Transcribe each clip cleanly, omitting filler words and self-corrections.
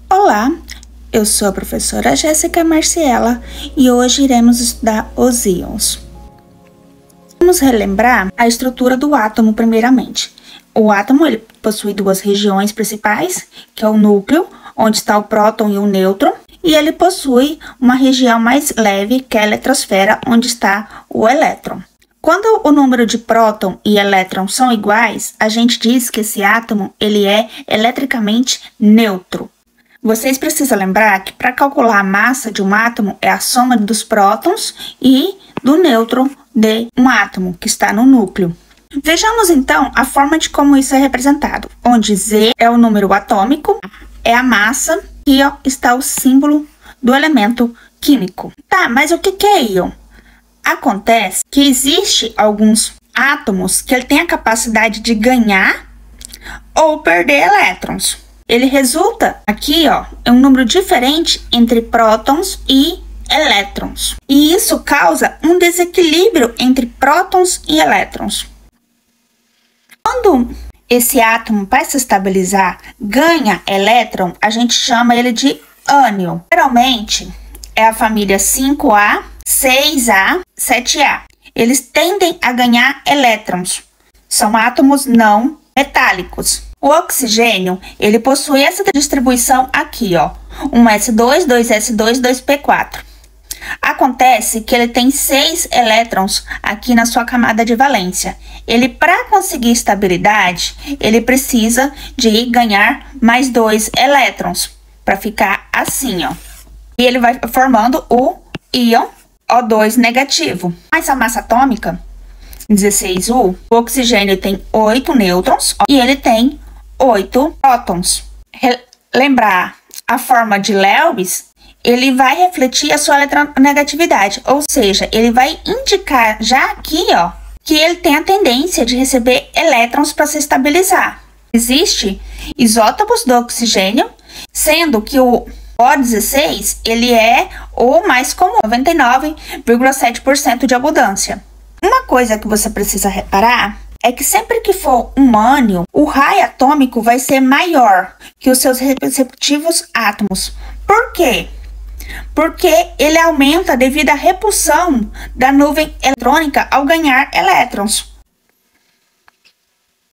Olá, eu sou a professora Jéssica Marciela e hoje iremos estudar os íons. Vamos relembrar a estrutura do átomo primeiramente. O átomo ele possui duas regiões principais, que é o núcleo, onde está o próton e o nêutron, e ele possui uma região mais leve, que é a eletrosfera, onde está o elétron. Quando o número de próton e elétron são iguais, a gente diz que esse átomo ele é eletricamente neutro. Vocês precisam lembrar que para calcular a massa de um átomo é a soma dos prótons e do nêutron de um átomo que está no núcleo. Vejamos então a forma de como isso é representado, onde Z é o número atômico, é a massa e está o símbolo do elemento químico. Tá, mas o que é íon? Acontece que existe alguns átomos que ele tem a capacidade de ganhar ou perder elétrons. Ele resulta aqui, é um número diferente entre prótons e elétrons. E isso causa um desequilíbrio entre prótons e elétrons. Quando esse átomo, para se estabilizar, ganha elétron, a gente chama ele de ânion. Geralmente, é a família 5A, 6A, 7A. Eles tendem a ganhar elétrons. São átomos não metálicos. O oxigênio, ele possui essa distribuição aqui, um S2, 2S2, 2P4. Acontece que ele tem 6 elétrons aqui na sua camada de valência. Ele, para conseguir estabilidade, ele precisa de ganhar mais 2 elétrons, para ficar assim, E ele vai formando o íon O2 negativo. Mas a massa atômica, 16U, o oxigênio tem 8 nêutrons e ele tem 8 prótons. Lembrar a forma de Lewis, ele vai refletir a sua eletronegatividade, ou seja, ele vai indicar já aqui, que ele tem a tendência de receber elétrons para se estabilizar. Existe isótopos do oxigênio, sendo que o O16, ele é o mais comum, 99,7% de abundância. Uma coisa que você precisa reparar é que sempre que for um ânion, o raio atômico vai ser maior que os seus respectivos átomos. Por quê? Porque ele aumenta devido à repulsão da nuvem eletrônica ao ganhar elétrons.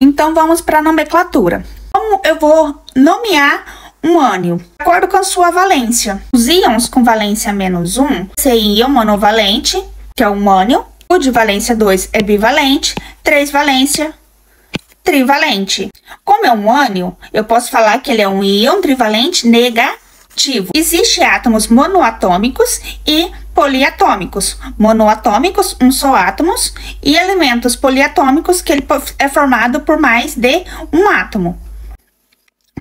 Então, vamos para a nomenclatura. Como eu vou nomear um ânion? De acordo com a sua valência. Os íons com valência -1, esse íon monovalente, que é um ânion. O de valência 2 é bivalente, 3 valência trivalente. Como é um ânion, eu posso falar que ele é um íon trivalente negativo. Existem átomos monoatômicos e poliatômicos. Monoatômicos, um só átomos, e elementos poliatômicos, que ele é formado por mais de um átomo.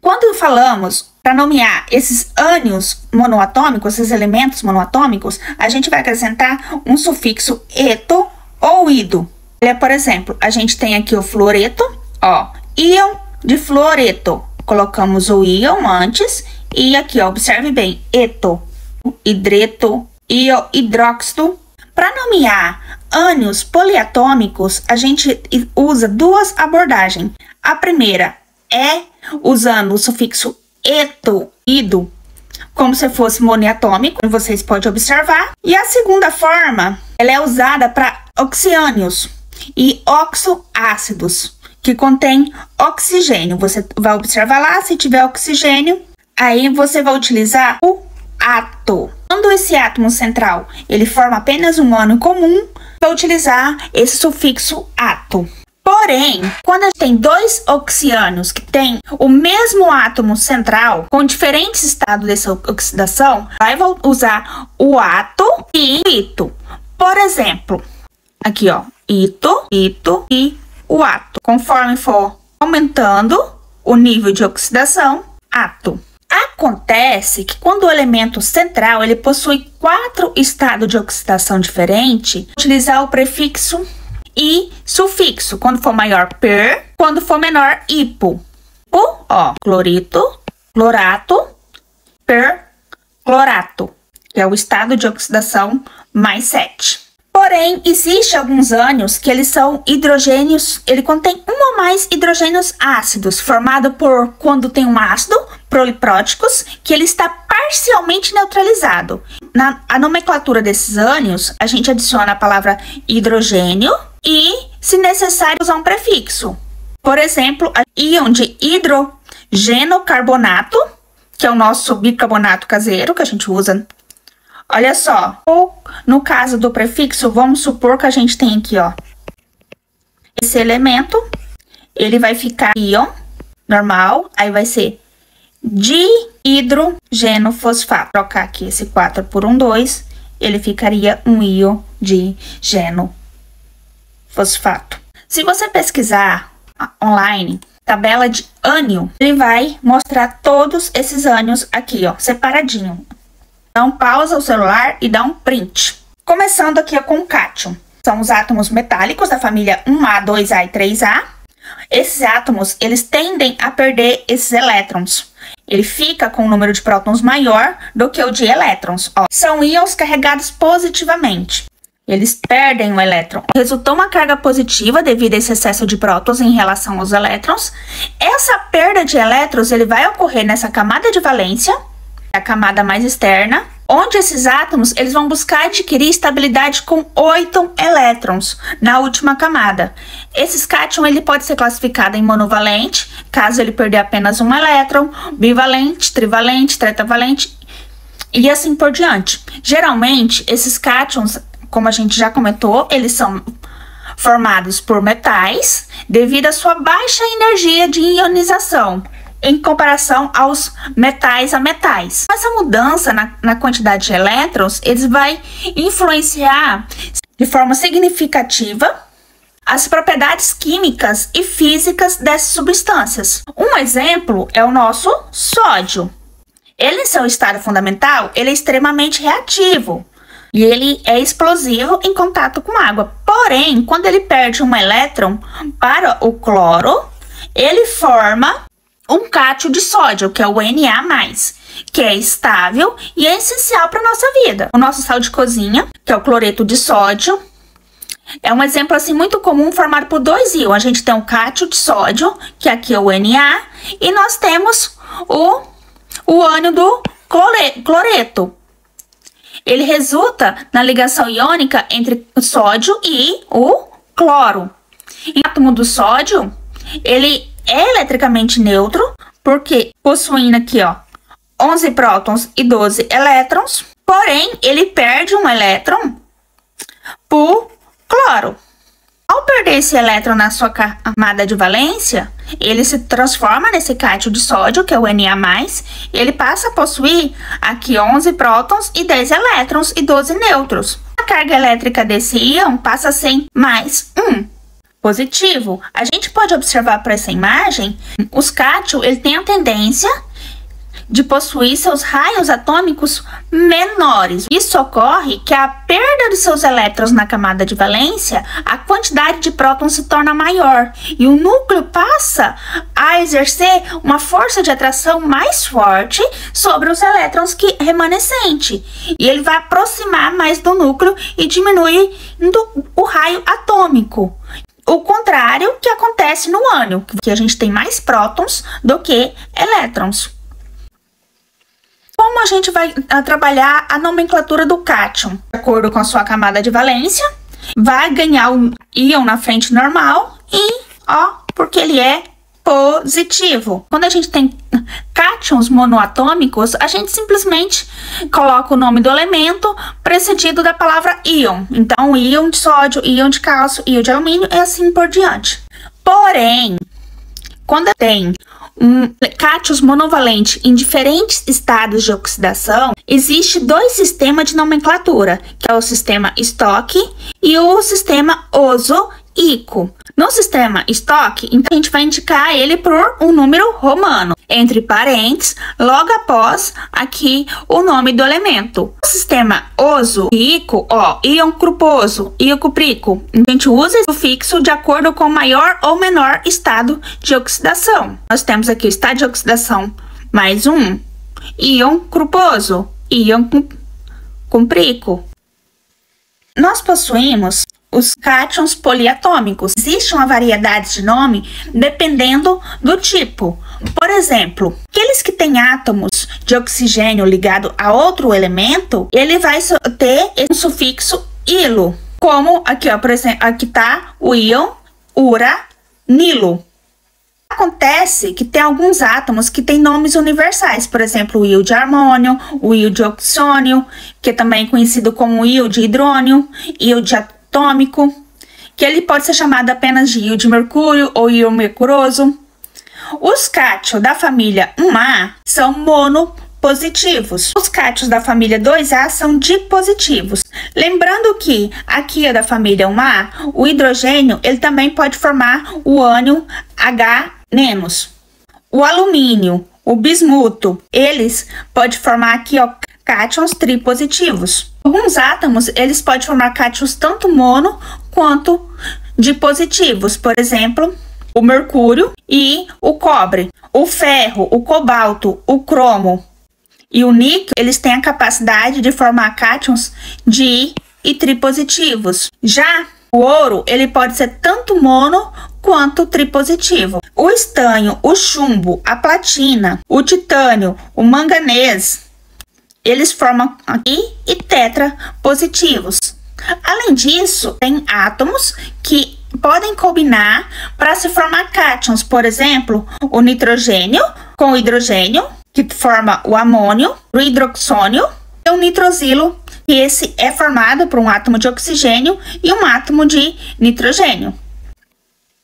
Quando falamos para nomear esses ânions monoatômicos, esses elementos monoatômicos, a gente vai acrescentar um sufixo eto ou ido. Por exemplo, a gente tem aqui o fluoreto, íon de fluoreto. Colocamos o íon antes e aqui, observe bem, eto, hidreto, hidróxido. Para nomear ânions poliatômicos, a gente usa duas abordagens. A primeira é usando o sufixo eto, ido, como se fosse monoatômico, como vocês podem observar. E a segunda forma, ela é usada para oxiânios e oxoácidos, que contém oxigênio. Você vai observar lá, se tiver oxigênio, aí você vai utilizar o ato. Quando esse átomo central, ele forma apenas um ânion comum, vai utilizar esse sufixo ato. Porém, quando a gente tem dois oxiânios que têm o mesmo átomo central, com diferentes estados dessa oxidação, vai usar o ato e o ito. Por exemplo, aqui, ito e o ato. Conforme for aumentando o nível de oxidação, ato. Acontece que quando o elemento central ele possui 4 estados de oxidação diferentes, utilizar o prefixo e sufixo, quando for maior per, quando for menor hipo. Clorito, clorato, perclorato, que é o estado de oxidação mais 7. Porém, existe alguns ânions que eles são hidrogênios, ele contém um ou mais hidrogênios ácidos, formado por quando tem um ácido polipróticos, que ele está parcialmente neutralizado. A nomenclatura desses ânions, a gente adiciona a palavra hidrogênio e, se necessário, usar um prefixo. Por exemplo, íon de hidrogenocarbonato, que é o nosso bicarbonato caseiro, que a gente usa. Olha só, ou no caso do prefixo, vamos supor que a gente tem aqui, ó, esse elemento, ele vai ficar íon normal, aí vai ser dihidrogenofosfato. Trocar aqui esse 4 por um 2, ele ficaria um íon de genofosfato. Se você pesquisar online, tabela de ânion, ele vai mostrar todos esses ânions aqui, ó, separadinho. Então, pausa o celular e dá um print. Começando aqui com o cátion. São os átomos metálicos da família 1A, 2A e 3A. Esses átomos, eles tendem a perder esses elétrons. Ele fica com um número de prótons maior do que o de elétrons. Ó, são íons carregados positivamente. Eles perdem o elétron. Resultou uma carga positiva devido a esse excesso de prótons em relação aos elétrons. Essa perda de elétrons, ele vai ocorrer nessa camada de valência, a camada mais externa, onde esses átomos eles vão buscar adquirir estabilidade com 8 elétrons na última camada. Esse cátion ele pode ser classificado em monovalente, caso ele perder apenas um elétron, bivalente, trivalente, tetravalente e assim por diante. Geralmente, esses cátions, como a gente já comentou, eles são formados por metais devido à sua baixa energia de ionização, em comparação aos metais a metais. Essa mudança na quantidade de elétrons, eles vai influenciar de forma significativa as propriedades químicas e físicas dessas substâncias. Um exemplo é o nosso sódio. Ele, em seu estado fundamental, ele é extremamente reativo e ele é explosivo em contato com água. Porém, quando ele perde um elétron para o cloro, ele forma um cátion de sódio, que é o Na+, que é estável e é essencial para a nossa vida. O nosso sal de cozinha, que é o cloreto de sódio, é um exemplo assim muito comum formado por dois íons. A gente tem o cátion de sódio, que aqui é o Na, e nós temos o ânion do cloreto. Ele resulta na ligação iônica entre o sódio e o cloro. O átomo do sódio, ele é eletricamente neutro, porque possuindo aqui, ó, 11 prótons e 12 elétrons, porém, ele perde um elétron por cloro. Ao perder esse elétron na sua camada de valência, ele se transforma nesse cátion de sódio, que é o Na+, e ele passa a possuir aqui 11 prótons e 10 elétrons e 12 nêutrons. A carga elétrica desse íon passa a ser mais 1. Positivo. A gente pode observar por essa imagem, os cátions ele tem a tendência de possuir seus raios atômicos menores. Isso ocorre que a perda de seus elétrons na camada de valência, a quantidade de prótons se torna maior e o núcleo passa a exercer uma força de atração mais forte sobre os elétrons remanescentes. E ele vai aproximar mais do núcleo e diminuindo o raio atômico. O contrário que acontece no ânion, que a gente tem mais prótons do que elétrons. Como a gente vai trabalhar a nomenclatura do cátion? De acordo com a sua camada de valência, vai ganhar o íon na frente normal e, ó, porque ele é positivo. Quando a gente tem cátions monoatômicos, a gente simplesmente coloca o nome do elemento precedido da palavra íon. Então, íon de sódio, íon de cálcio, íon de alumínio e assim por diante. Porém, quando tem cátions monovalentes em diferentes estados de oxidação, existe dois sistemas de nomenclatura, que é o sistema Stock e o sistema ozoico. No sistema Stock, então a gente vai indicar ele por um número romano, entre parênteses, logo após aqui o nome do elemento. No sistema ozoico, ó, íon cuproso, íon cuprico, a gente usa esse sufixo de acordo com o maior ou menor estado de oxidação. Nós temos aqui o estado de oxidação mais um, íon cuproso, íon cuprico. Nós possuímos os cátions poliatômicos. Existe uma variedade de nome dependendo do tipo. Por exemplo, aqueles que têm átomos de oxigênio ligado a outro elemento, ele vai ter esse sufixo ilo. Como aqui, ó, por exemplo, aqui tá o íon uranilo. Acontece que tem alguns átomos que têm nomes universais, por exemplo, o íon de armônio, o íon de oxônio, que também é conhecido como íon de hidrônio, íon de atômico, que ele pode ser chamado apenas de íon de mercúrio ou íon mercuroso. Os cátions da família 1A são monopositivos. Os cátions da família 2A são dipositivos. Lembrando que aqui da família 1A, o hidrogênio ele também pode formar o ânion H-. O alumínio, o bismuto, eles podem formar aqui, ó, cátions tripositivos. Alguns átomos, eles podem formar cátions tanto mono quanto dipositivos. Por exemplo, o mercúrio e o cobre. O ferro, o cobalto, o cromo e o níquel, eles têm a capacidade de formar cátions di e tripositivos. Já o ouro, ele pode ser tanto mono quanto tripositivo. O estanho, o chumbo, a platina, o titânio, o manganês, eles formam aqui e tetra positivos. Além disso, tem átomos que podem combinar para se formar cátions. Por exemplo, o nitrogênio com o hidrogênio, que forma o amônio, o hidroxônio e o nitrosilo, que esse é formado por um átomo de oxigênio e um átomo de nitrogênio.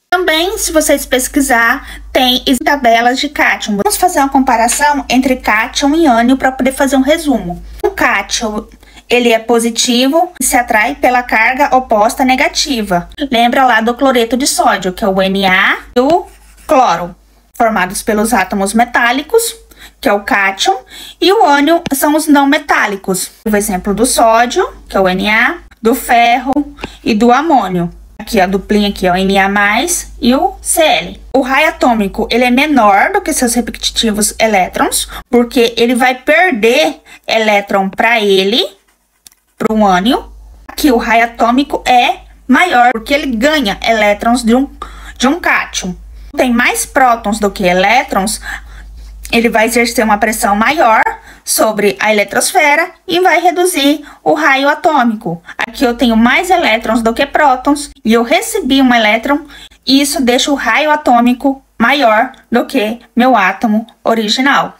Também, se vocês pesquisar, tem tabelas de cátion. Vamos fazer uma comparação entre cátion e ânion para poder fazer um resumo. O cátion, ele é positivo e se atrai pela carga oposta negativa. Lembra lá do cloreto de sódio, que é o Na e o cloro, formados pelos átomos metálicos, que é o cátion, e o ânion são os não metálicos. O exemplo do sódio, que é o Na, do ferro e do amônio. Aqui a duplinha aqui, ó, Na+, e o Cl. O raio atômico, ele é menor do que seus respectivos elétrons, porque ele vai perder elétron para ele, para um ânion. Aqui o raio atômico é maior, porque ele ganha elétrons de um cátion. Tem mais prótons do que elétrons, ele vai exercer uma pressão maior sobre a eletrosfera e vai reduzir o raio atômico. Aqui eu tenho mais elétrons do que prótons e eu recebi um elétron e isso deixa o raio atômico maior do que meu átomo original.